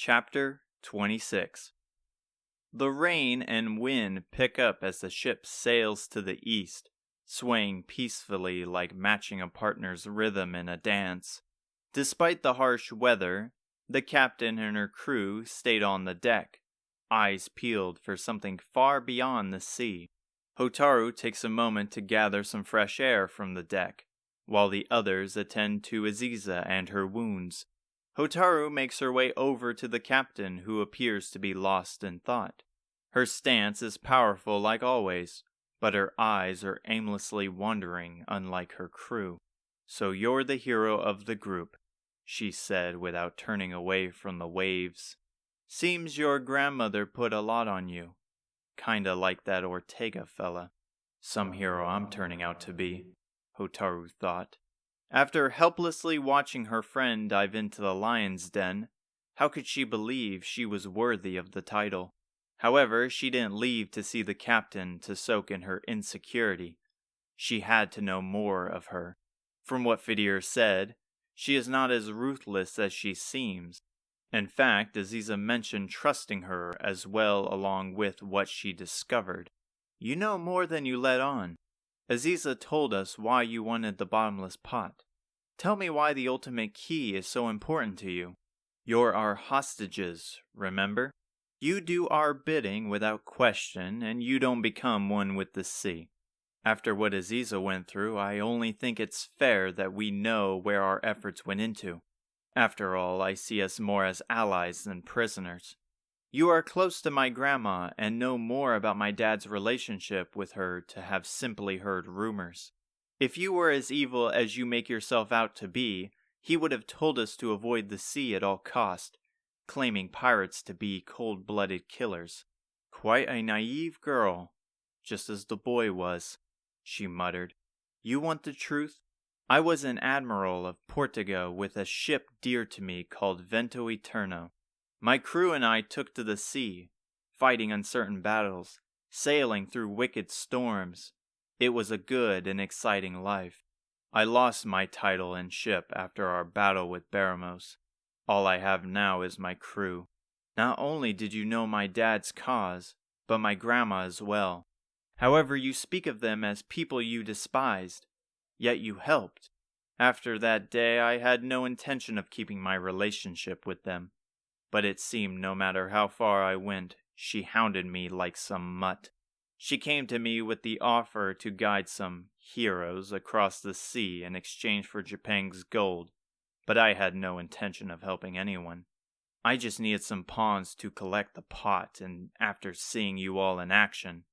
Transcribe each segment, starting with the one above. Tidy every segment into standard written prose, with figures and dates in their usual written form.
Chapter 26. The rain and wind pick up as the ship sails to the east, swaying peacefully like matching a partner's rhythm in a dance. Despite the harsh weather, the captain and her crew stayed on the deck, eyes peeled for something far beyond the sea. Hotaru takes a moment to gather some fresh air from the deck, while the others attend to Aziza and her wounds. Hotaru makes her way over to the captain, who appears to be lost in thought. Her stance is powerful like always, but her eyes are aimlessly wandering unlike her crew. "So you're the hero of the group," she said without turning away from the waves. "Seems your grandmother put a lot on you. Kinda like that Ortega fella. Some hero I'm turning out to be," Hotaru thought. After helplessly watching her friend dive into the lion's den, how could she believe she was worthy of the title? However, she didn't leave to see the captain to soak in her insecurity. She had to know more of her. From what Fedir said, she is not as ruthless as she seems. In fact, Aziza mentioned trusting her as well along with what she discovered. "You know more than you let on. Aziza told us why you wanted the bottomless pot. Tell me why the ultimate key is so important to you. You're our hostages, remember? You do our bidding without question, and you don't become one with the sea. After what Aziza went through, I only think it's fair that we know where our efforts went into. After all, I see us more as allies than prisoners. You are close to my grandma and know more about my dad's relationship with her to have simply heard rumors. If you were as evil as you make yourself out to be, he would have told us to avoid the sea at all cost, claiming pirates to be cold-blooded killers. Quite a naive girl, just as the boy was," she muttered. "You want the truth? I was an admiral of Ortega with a ship dear to me called Vento Eterno. My crew and I took to the sea, fighting uncertain battles, sailing through wicked storms. It was a good and exciting life. I lost my title and ship after our battle with Baramos. All I have now is my crew. Not only did you know my dad's cause, but my grandma as well. However, you speak of them as people you despised, yet you helped. After that day, I had no intention of keeping my relationship with them. But it seemed no matter how far I went, she hounded me like some mutt. She came to me with the offer to guide some heroes across the sea in exchange for Japan's gold, but I had no intention of helping anyone. I just needed some pawns to collect the pot, and after seeing you all in action,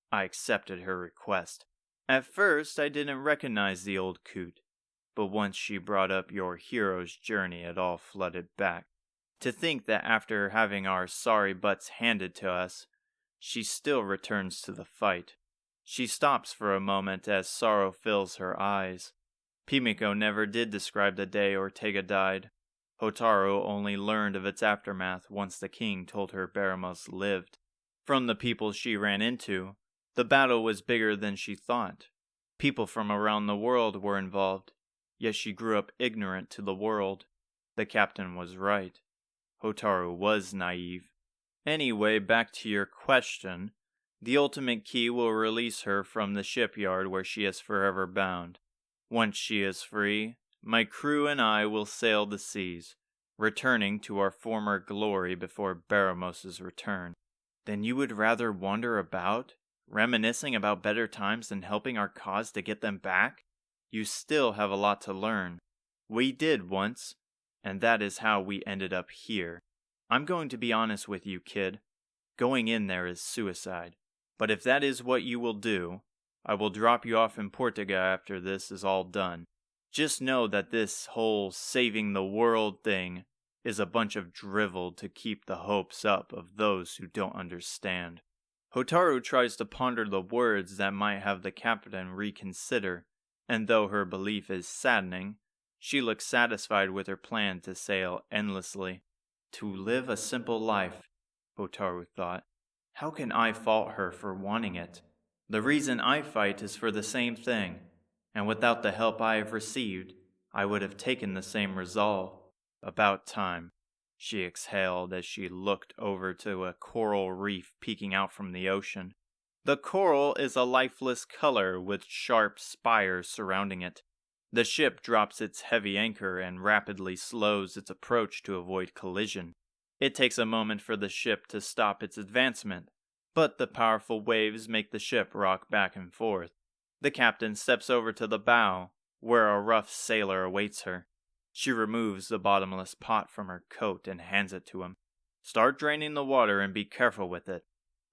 I accepted her request. At first, I didn't recognize the old coot, but once she brought up your hero's journey, it all flooded back. To think that after having our sorry butts handed to us, she still returns to the fight." She stops for a moment as sorrow fills her eyes. Pimiko never did describe the day Ortega died. Hotaru only learned of its aftermath once the king told her Baramos lived. From the people she ran into, the battle was bigger than she thought. People from around the world were involved, yet she grew up ignorant to the world. The captain was right. Hotaru was naive. Anyway, back to your question. The ultimate key will release her from the shipyard where she is forever bound. Once she is free, my crew and I will sail the seas, returning to our former glory before Baramos' return. Then you would rather wander about, reminiscing about better times than helping our cause to get them back? You still have a lot to learn. We did once, and that is how we ended up here. I'm going to be honest with you, kid. Going in there is suicide. But if that is what you will do, I will drop you off in Ortega after this is all done. Just know that this whole saving the world thing is a bunch of drivel to keep the hopes up of those who don't understand." Hotaru tries to ponder the words that might have the captain reconsider, and though her belief is saddening, she looks satisfied with her plan to sail endlessly. To live a simple life, Hotaru thought. How can I fault her for wanting it? The reason I fight is for the same thing, and without the help I have received, I would have taken the same resolve. About time. she exhaled as she looked over to a coral reef peeking out from the ocean. The coral is a lifeless color with sharp spires surrounding it. The ship drops its heavy anchor and rapidly slows its approach to avoid collision. It takes a moment for the ship to stop its advancement, but the powerful waves make the ship rock back and forth. The captain steps over to the bow, where a rough sailor awaits her. She removes the bottomless pot from her coat and hands it to him. Start draining the water and be careful with it.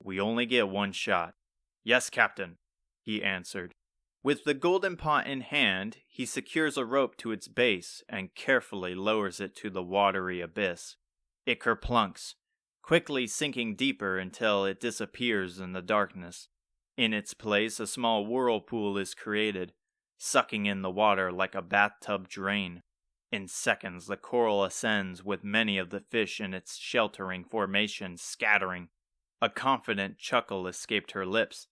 We only get one shot. Yes, Captain, he answered. With the golden pot in hand, he secures a rope to its base and carefully lowers it to the watery abyss. It kerplunks, quickly sinking deeper until it disappears in the darkness. In its place, a small whirlpool is created, sucking in the water like a bathtub drain. In seconds, the coral ascends with many of the fish in its sheltering formation scattering. A confident chuckle escaped her lips.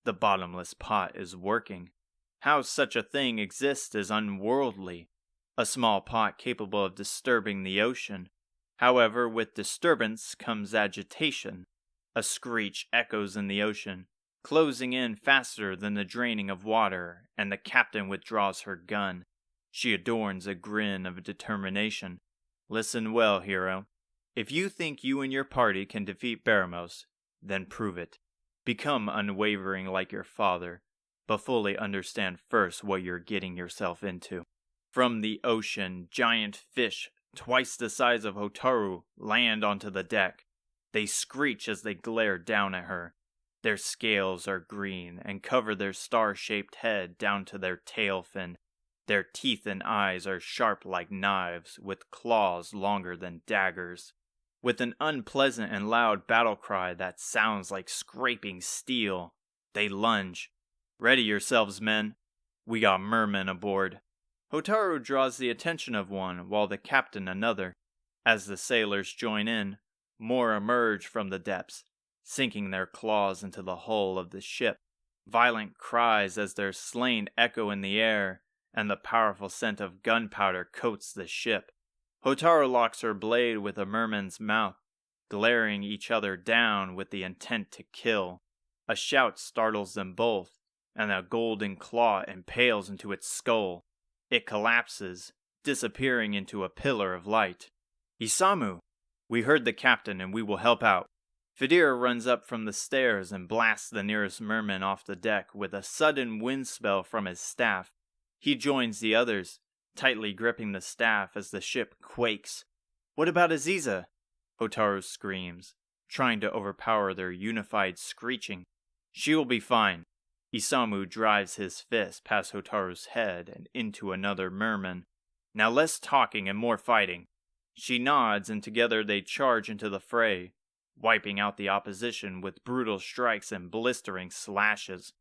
The bottomless pot is working. How such a thing exists is unworldly. A small pot capable of disturbing the ocean. However, with disturbance comes agitation. A screech echoes in the ocean, closing in faster than the draining of water, and the captain withdraws her gun. She adorns a grin of determination. Listen well, hero. If you think you and your party can defeat Baramos, then prove it. Become unwavering like your father, but fully understand first what you're getting yourself into. From the ocean, giant fish, twice the size of Hotaru, land onto the deck. They screech as they glare down at her. Their scales are green and cover their star-shaped head down to their tail fin. Their teeth and eyes are sharp like knives, with claws longer than daggers. With an unpleasant and loud battle cry that sounds like scraping steel, they lunge. Ready yourselves, men. We got mermen aboard. Hotaru draws the attention of one, while the captain another. As the sailors join in, more emerge from the depths, sinking their claws into the hull of the ship. Violent cries as their slain echo in the air, and the powerful scent of gunpowder coats the ship. Hotaru locks her blade with a merman's mouth, glaring each other down with the intent to kill. A shout startles them both, and a golden claw impales into its skull. It collapses, disappearing into a pillar of light. Isamu! We heard the captain and we will help out. Fedir runs up from the stairs and blasts the nearest merman off the deck with a sudden wind spell from his staff. He joins the others, tightly gripping the staff as the ship quakes. What about Aziza? Hotaru screams, trying to overpower their unified screeching. She will be fine. Isamu drives his fist past Hotaru's head and into another merman. Now less talking and more fighting. She nods and together they charge into the fray, wiping out the opposition with brutal strikes and blistering slashes.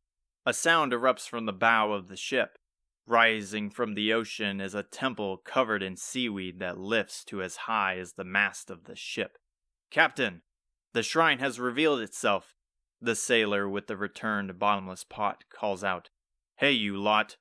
A sound erupts from the bow of the ship. Rising from the ocean is a temple covered in seaweed that lifts to as high as the mast of the ship. Captain, the shrine has revealed itself. The sailor with the returned bottomless pot calls out. Hey, you lot.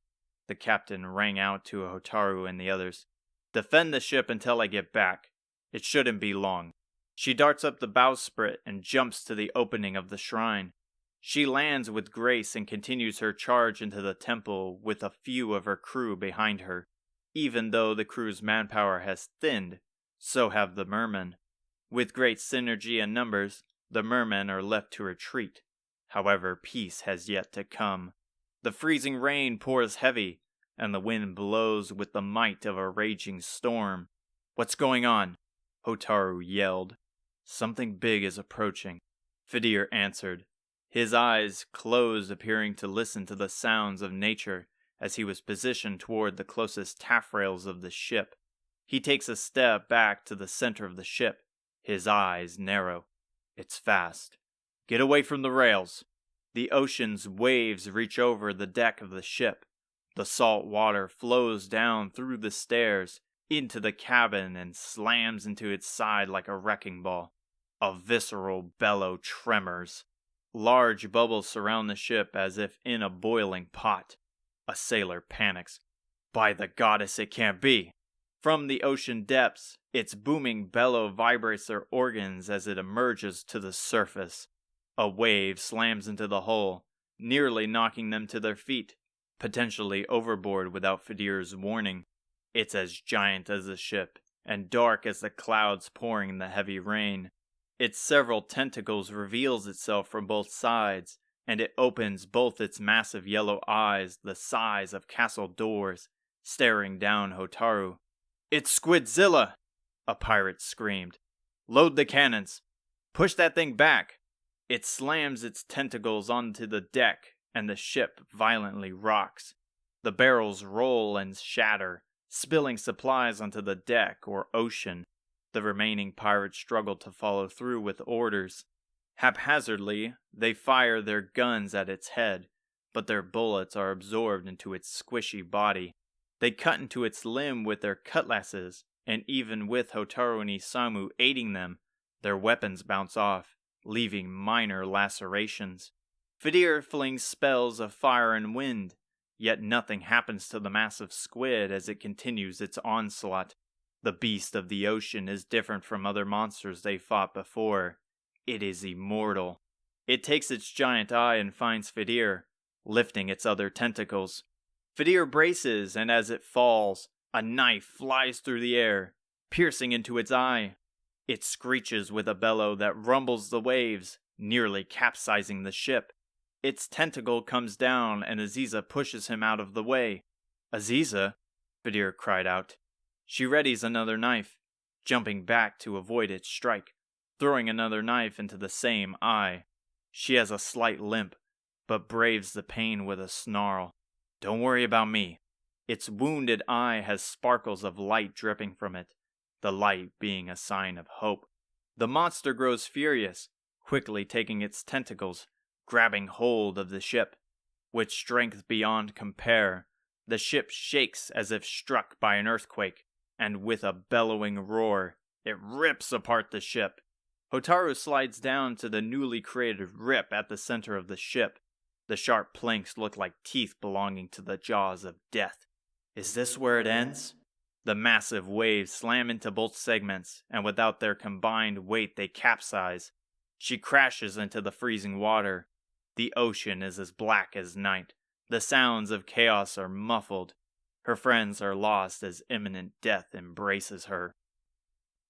The captain rang out to Hotaru and the others. Defend the ship until I get back. It shouldn't be long. She darts up the bowsprit and jumps to the opening of the shrine. She lands with grace and continues her charge into the temple with a few of her crew behind her. Even though the crew's manpower has thinned, so have the mermen. With great synergy and numbers, the mermen are left to retreat. However, peace has yet to come. The freezing rain pours heavy, and the wind blows with the might of a raging storm. What's going on? Hotaru yelled. Something big is approaching. Fedir answered. His eyes closed, appearing to listen to the sounds of nature as he was positioned toward the closest taffrails of the ship. He takes a step back to the center of the ship, his eyes narrow. It's fast. Get away from the rails. The ocean's waves reach over the deck of the ship. The salt water flows down through the stairs into the cabin and slams into its side like a wrecking ball. A visceral bellow tremors. Large bubbles surround the ship as if in a boiling pot. A sailor panics. By the goddess, it can't be. From the ocean depths, its booming bellow vibrates their organs as it emerges to the surface. A wave slams into the hull, nearly knocking them to their feet, potentially overboard without Fedir's warning. It's as giant as the ship, and dark as the clouds pouring the heavy rain. Its several tentacles reveals itself from both sides, and it opens both its massive yellow eyes the size of castle doors, staring down Hotaru. "It's Squidzilla!" a pirate screamed. "Load the cannons! Push that thing back!" It slams its tentacles onto the deck, and the ship violently rocks. The barrels roll and shatter, spilling supplies onto the deck or ocean. The remaining pirates struggle to follow through with orders. Haphazardly, they fire their guns at its head, but their bullets are absorbed into its squishy body. They cut into its limb with their cutlasses, and even with Hotaru and Isamu aiding them, their weapons bounce off, leaving minor lacerations. Fedir flings spells of fire and wind, yet nothing happens to the massive squid as it continues its onslaught. The beast of the ocean is different from other monsters they fought before. It is immortal. It takes its giant eye and finds Fedir, lifting its other tentacles. Fedir braces, and as it falls, a knife flies through the air, piercing into its eye. It screeches with a bellow that rumbles the waves, nearly capsizing the ship. Its tentacle comes down, and Aziza pushes him out of the way. "Aziza!" Fedir cried out. She readies another knife, jumping back to avoid its strike, throwing another knife into the same eye. She has a slight limp, but braves the pain with a snarl. "Don't worry about me." Its wounded eye has sparkles of light dripping from it, the light being a sign of hope. The monster grows furious, quickly taking its tentacles, grabbing hold of the ship. With strength beyond compare, the ship shakes as if struck by an earthquake, and with a bellowing roar, it rips apart the ship. Hotaru slides down to the newly created rip at the center of the ship. The sharp planks look like teeth belonging to the jaws of death. Is this where it ends? The massive waves slam into both segments, and without their combined weight they capsize. She crashes into the freezing water. The ocean is as black as night. The sounds of chaos are muffled. Her friends are lost as imminent death embraces her.